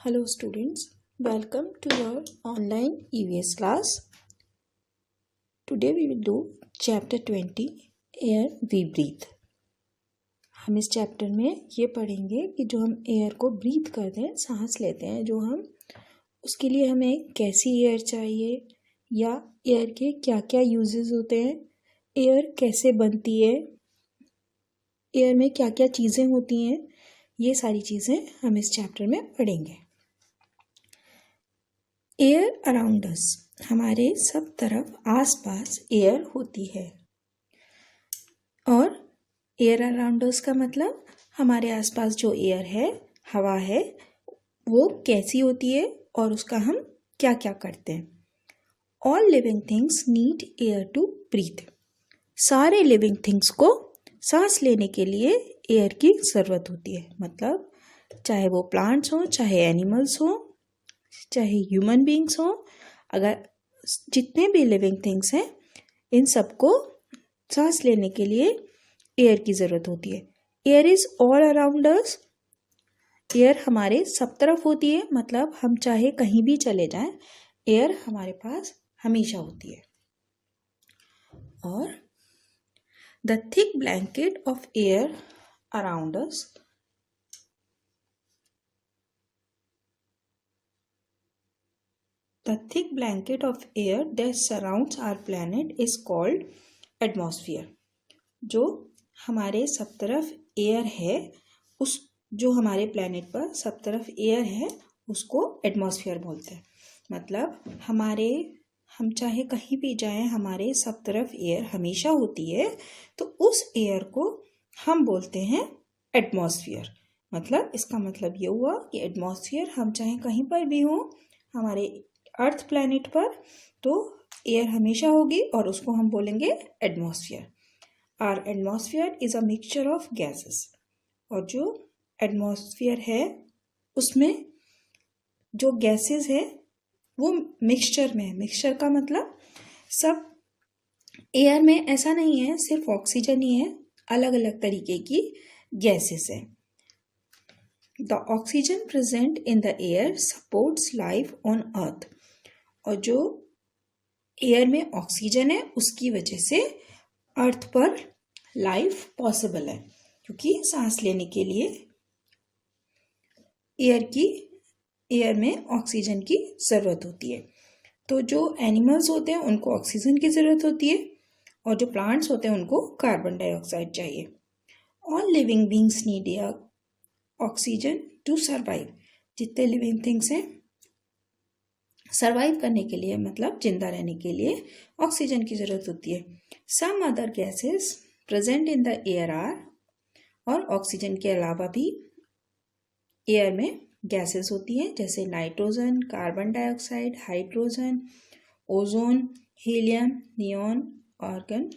Hello students, welcome to your online EVS class. Today we will do chapter 20 Air we breathe. हम इस chapter में ये पढ़ेंगे कि जो हम एयर को ब्रीथ करते हैं, सांस लेते हैं, जो हम उसके लिए हमें कैसी एयर चाहिए या एयर के क्या क्या यूजेस होते हैं, एयर कैसे बनती है, एयर में क्या क्या चीज़ें होती हैं, ये सारी चीज़ें हम इस चैप्टर में पढ़ेंगे। एयर अराउंड अस, हमारे सब तरफ आसपास एयर होती है। और एयर अराउंड अस का मतलब हमारे आसपास जो एयर है, हवा है, वो कैसी होती है और उसका हम क्या क्या करते हैं। All living things need air to breathe, सारे लिविंग थिंग्स को सांस लेने के लिए एयर की ज़रूरत होती है। मतलब चाहे वो प्लांट्स हों, चाहे एनिमल्स हों, चाहे ह्यूमन बींग्स हों, अगर जितने भी लिविंग थिंग्स हैं, इन सबको सांस लेने के लिए एयर की ज़रूरत होती है। Air is all around us, air हमारे सब तरफ होती है। मतलब हम चाहे कहीं भी चले जाएं, एयर हमारे पास हमेशा होती है। और the thick blanket of air around us, the thick blanket of air that surrounds our planet is called atmosphere. जो हमारे सब तरफ एयर है, उस जो हमारे प्लैनेट पर सब तरफ एयर है, उसको एटमॉस्फेयर बोलते हैं। मतलब हम चाहे कहीं भी जाएं, हमारे सब तरफ एयर हमेशा होती है, तो उस एयर को हम बोलते हैं एटमॉस्फेयर। मतलब इसका मतलब ये हुआ कि एटमॉस्फेयर हम चाहे कहीं पर भी हों, हमारे अर्थ प्लैनेट पर, तो एयर हमेशा होगी और उसको हम बोलेंगे atmosphere. Our atmosphere is a mixture of gases, और जो एटमॉस्फेयर है उसमें जो गैसेस है वो मिक्सचर में है। मिक्सचर का मतलब सब एयर में ऐसा नहीं है सिर्फ ऑक्सीजन ही है, अलग अलग तरीके की गैसेस है। The oxygen present in the air supports life on earth, और जो एयर में ऑक्सीजन है उसकी वजह से अर्थ पर लाइफ पॉसिबल है, क्योंकि सांस लेने के लिए एयर में ऑक्सीजन की ज़रूरत होती है। तो जो एनिमल्स होते हैं उनको ऑक्सीजन की ज़रूरत होती है, और जो प्लांट्स होते हैं उनको कार्बन डाइऑक्साइड चाहिए। All living beings need air oxygen to survive, जितने लिविंग थिंग्स हैं सर्वाइव करने के लिए, मतलब जिंदा रहने के लिए ऑक्सीजन की ज़रूरत होती है। Some other gases present in the air are, और ऑक्सीजन के अलावा भी एयर में गैसेस होती हैं, जैसे nitrogen, carbon dioxide, hydrogen, ozone, helium, neon, argon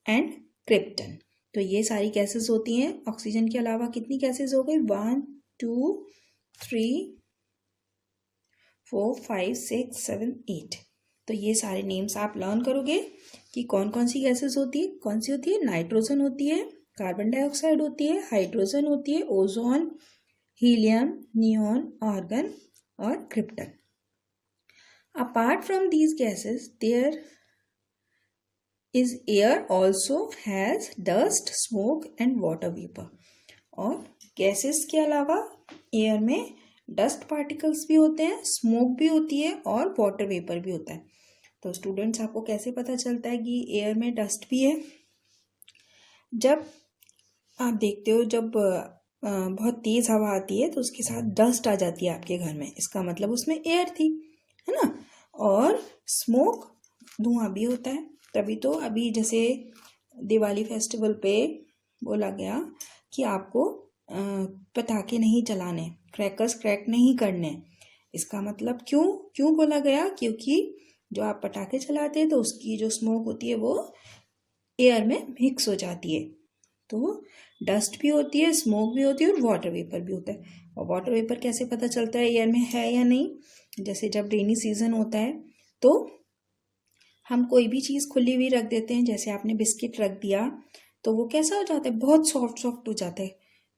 and krypton. तो ये सारी गैसेस होती हैं। ऑक्सीजन के अलावा कितनी गैसेस हो गई? 1 2 3 4 5 6 7 8। तो ये सारे नेम्स आप लर्न करोगे कि कौन कौन सी गैसेस होती है। कौन सी होती है? नाइट्रोजन होती है, कार्बन डाइऑक्साइड होती है, हाइड्रोजन होती है, ओजोन, हीलियम, नियॉन, आर्गन और krypton. Apart from these gases there is air also has dust, smoke and water vapour. और गैसेस के अलावा एयर में डस्ट पार्टिकल्स भी होते हैं, स्मोक भी होती है और वाटर वेपर भी होता है। तो स्टूडेंट्स, आपको कैसे पता चलता है कि एयर में डस्ट भी है? जब आप देखते हो, जब बहुत तेज़ हवा आती है तो उसके साथ डस्ट आ जाती है आपके घर में, इसका मतलब उसमें एयर थी, है ना। और स्मोक, धुआं भी होता है। तभी तो अभी जैसे दिवाली फेस्टिवल पे बोला गया कि आपको पटाखे नहीं चलाने, क्रैकर्स क्रैक नहीं करने। इसका मतलब क्यों बोला गया? क्योंकि जो आप पटाखे चलाते हैं तो उसकी जो स्मोक होती है वो एयर में मिक्स हो जाती है। तो डस्ट भी होती है, स्मोक भी होती है और वाटर वेपर भी होता है। और वाटर वेपर कैसे पता चलता है एयर में है या नहीं? जैसे जब रेनी सीजन होता है तो हम कोई भी चीज़ खुली हुई रख देते हैं, जैसे आपने बिस्किट रख दिया तो वो कैसा हो जाता है? बहुत सॉफ्ट हो जाता है,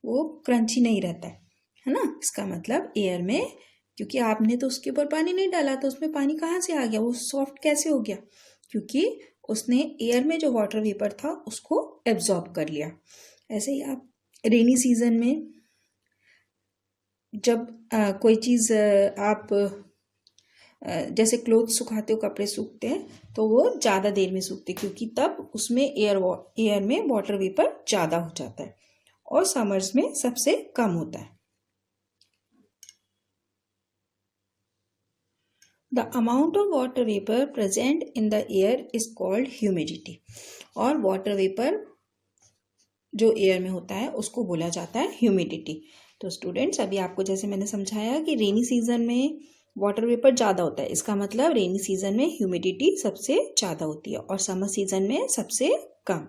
वो क्रंची नहीं रहता है। है ना। इसका मतलब एयर में, क्योंकि आपने तो उसके ऊपर पानी नहीं डाला तो उसमें पानी कहाँ से आ गया, वो सॉफ्ट कैसे हो गया, क्योंकि उसने एयर में जो वाटर वेपर था उसको एब्जॉर्ब कर लिया। ऐसे ही आप रेनी सीजन में जब कोई चीज़ आप जैसे क्लोथ सुखाते हो, कपड़े सूखते हैं तो वो ज़्यादा देर में सूखते, क्योंकि तब उसमें एयर में वाटर वेपर ज़्यादा हो जाता है और समर्स में सबसे कम होता है। The amount of water vapour present in the air is called humidity. और वाटर वेपर जो एयर में होता है उसको बोला जाता है ह्यूमिडिटी। तो स्टूडेंट्स, अभी आपको जैसे मैंने समझाया कि रेनी सीजन में वाटर वेपर ज़्यादा होता है, इसका मतलब रेनी सीजन में ह्यूमिडिटी सबसे ज़्यादा होती है और समर सीजन में सबसे कम।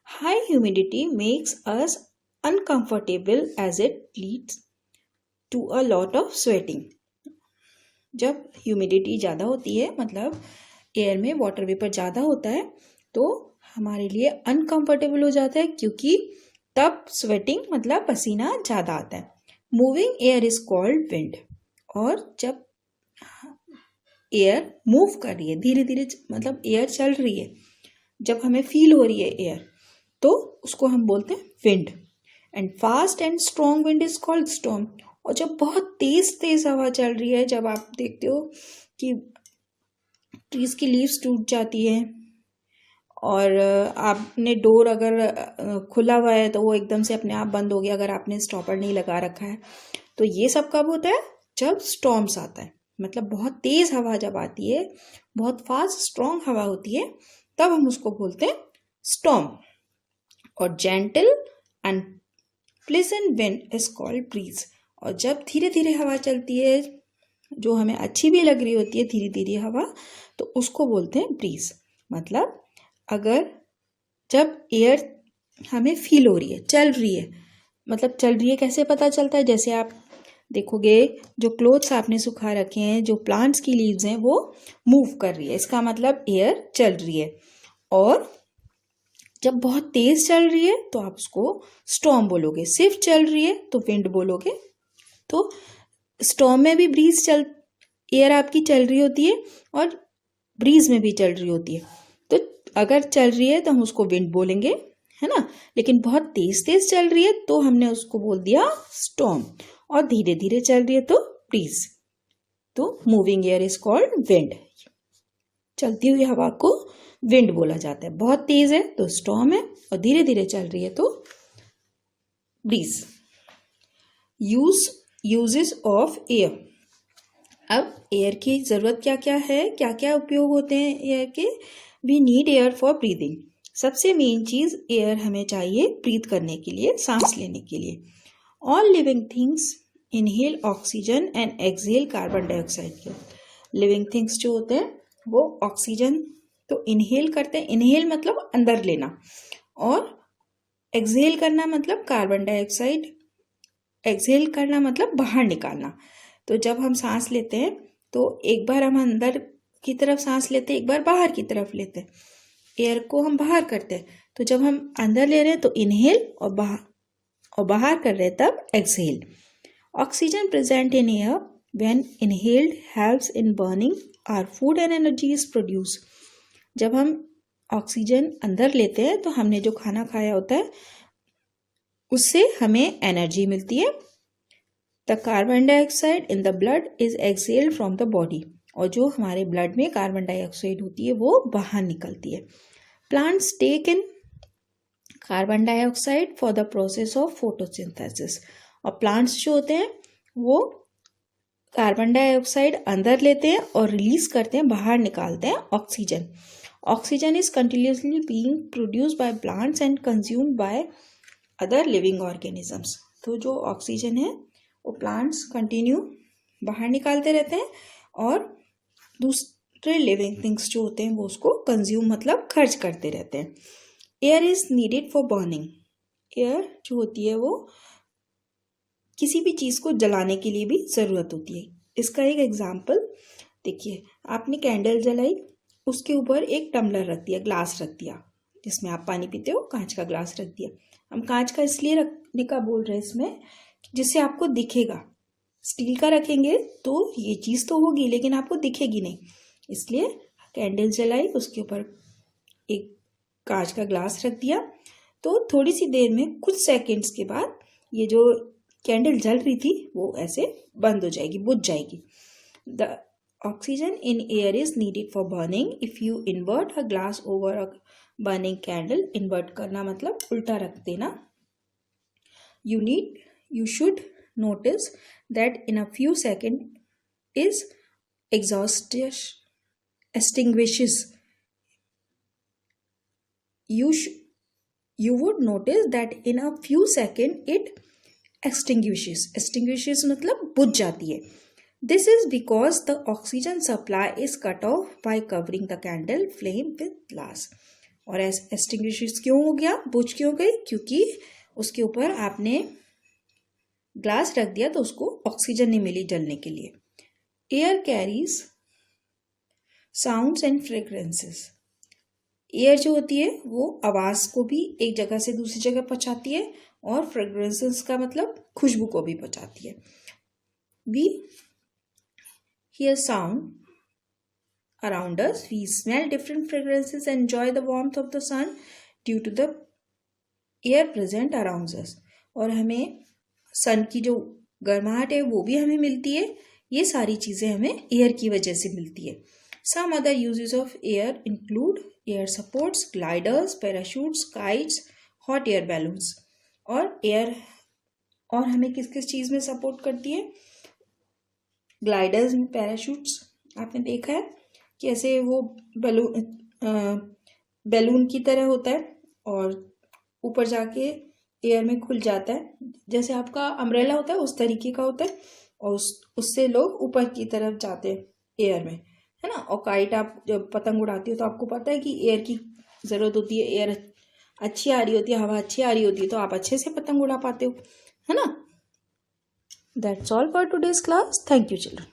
High humidity makes us uncomfortable as it leads to a lot of sweating. जब ह्यूमिडिटी ज़्यादा होती है, मतलब एयर में वाटर वेपर ज़्यादा होता है, तो हमारे लिए अनकंफर्टेबल हो जाता है, क्योंकि तब स्वेटिंग मतलब पसीना ज़्यादा आता है। Moving air is called wind. और जब एयर मूव कर रही है धीरे धीरे, मतलब एयर चल रही है, जब हमें फील हो रही है एयर, तो उसको हम बोलते हैं wind. And fast and strong wind is called storm. और जब बहुत तेज तेज हवा चल रही है, जब आप देखते हो कि ट्रीज की लीव्स टूट जाती है और आपने डोर अगर खुला हुआ है तो वो एकदम से अपने आप बंद हो गया अगर आपने स्टॉपर नहीं लगा रखा है, तो ये सब कब होता है, जब स्टॉर्म्स आता है। मतलब बहुत तेज हवा जब आती है, बहुत फास्ट स्ट्रॉन्ग हवा होती है, तब हम उसको बोलते हैं स्टॉर्म। और gentle and pleasant wind is called breeze. और जब धीरे धीरे हवा चलती है, जो हमें अच्छी भी लग रही होती है धीरे धीरे हवा, तो उसको बोलते हैं ब्रीज। मतलब अगर जब एयर हमें फील हो रही है, चल रही है, मतलब चल रही है कैसे पता चलता है, जैसे आप देखोगे जो क्लोथ्स आपने सुखा रखे हैं, जो प्लांट्स की लीव्स हैं वो मूव कर रही है, इसका मतलब एयर चल रही है। और जब बहुत तेज चल रही है तो आप उसको स्टॉर्म बोलोगे, सिर्फ चल रही है तो विंड बोलोगे। तो स्टॉर्म में भी ब्रीज एयर आपकी चल रही होती है और ब्रीज में भी चल रही होती है। तो अगर चल रही है तो हम उसको विंड बोलेंगे, है ना। लेकिन बहुत तेज तेज चल रही है तो हमने उसको बोल दिया स्टॉर्म, और धीरे धीरे चल रही है तो ब्रीज। तो moving air is called wind. चलती हुई हवा को विंड बोला जाता है। बहुत तेज है तो स्टॉर्म है, और धीरे धीरे चल रही है तो ब्रीज। Uses of air. अब एयर की जरूरत क्या क्या है, क्या क्या उपयोग होते हैं एयर के। We need air for breathing. सबसे मेन चीज एयर हमें चाहिए ब्रीथ करने के लिए, सांस लेने के लिए। All living things inhale oxygen and exhale carbon dioxide. Living things जो होते हैं वो ऑक्सीजन तो इनहेल करते हैं, इनहेल मतलब अंदर लेना, और एक्सहेल करना मतलब कार्बन डाइऑक्साइड, एक्सहेल करना मतलब बाहर निकालना। तो जब हम सांस लेते हैं तो एक बार हम अंदर की तरफ सांस लेते हैं, एक बार बाहर की तरफ लेते हैं, एयर को हम बाहर करते हैं। तो जब हम अंदर ले रहे हैं तो इनहेल, और बाहर कर रहे हैं तब exhale. Oxygen present in air when inhaled helps in burning our food and energy is produce. जब हम ऑक्सीजन अंदर लेते हैं तो हमने जो खाना खाया होता है उससे हमें एनर्जी मिलती है। The carbon dioxide in the blood is exhaled from the body. और जो हमारे ब्लड में कार्बन डाइऑक्साइड होती है वो बाहर निकलती है। Plants take in carbon dioxide for the process of photosynthesis. और प्लांट्स जो होते हैं वो कार्बन डाइऑक्साइड अंदर लेते हैं और रिलीज करते हैं, बाहर निकालते हैं oxygen. Oxygen is continuously being produced by plants and consumed by other living organisms. तो जो ऑक्सीजन है वो प्लांट्स कंटिन्यू बाहर निकालते रहते हैं, और दूसरे लिविंग थिंग्स जो होते हैं वो उसको कंज्यूम मतलब खर्च करते रहते हैं। Air is needed for burning. Air जो होती है वो किसी भी चीज़ को जलाने के लिए भी ज़रूरत होती है। इसका एक एग्जाम्पल देखिए, आपने कैंडल जलाई, उसके ऊपर एक टम्बलर रख दिया, ग्लास रख दिया जिसमें आप पानी पीते हो, कांच का ग्लास रख दिया। हम कांच का इसलिए रखने का बोल रहे हैं इसमें जिससे आपको दिखेगा। स्टील का रखेंगे तो ये चीज़ तो होगी लेकिन आपको दिखेगी नहीं, इसलिए कैंडल जलाई, उसके ऊपर एक कांच का ग्लास रख दिया। तो थोड़ी सी देर में, कुछ सेकंड्स के बाद, ये जो कैंडल जल रही थी वो ऐसे बंद हो जाएगी, बुझ जाएगी। The oxygen in air is needed for burning if you invert a glass over a burning candle. Invert करना मतलब उल्टा रख देना। You should notice that in a few seconds is extinguishes. You would notice that in a few seconds it extinguishes. Extinguishes मतलब बुझ जाती है। This is because the oxygen supply is cut off by covering the candle flame with glass. और extinguishes क्यों हो गया, बुझ क्यों गई? क्योंकि उसके ऊपर आपने ग्लास रख दिया तो उसको ऑक्सीजन नहीं मिली जलने के लिए। Air carries sounds and fragrances. Air जो होती है वो आवाज़ को भी एक जगह से दूसरी जगह पहुंचाती है, और फ्रेग्रेंसेस का मतलब खुशबू को भी पहुंचाती है। We hear sound around us, we smell different fragrances and enjoy the warmth of the sun due to the air present around us. और हमें सन की जो गर्माहट है वो भी हमें मिलती है। ये सारी चीज़ें हमें एयर की वजह से मिलती है। Some other uses of air include air supports, gliders, parachutes, kites, hot air balloons. और एयर और हमें किस किस चीज़ में सपोर्ट करती है? ग्लाइडर्स में पैराशूट्स आपने देखा है कि ऐसे वो बैलून की तरह होता है और ऊपर जाके एयर में खुल जाता है, जैसे आपका अम्ब्रेला होता है उस तरीके का होता है, और उससे लोग ऊपर की तरफ जाते हैं एयर में, है ना। और काइट आप जब पतंग उड़ाती हो तो आपको पता है कि एयर की ज़रूरत होती है, एयर अच्छी आ रही होती है, हवा अच्छी आ रही होती है तो आप अच्छे से पतंग उड़ा पाते हो, है ना। That's all for today's class. Thank you children.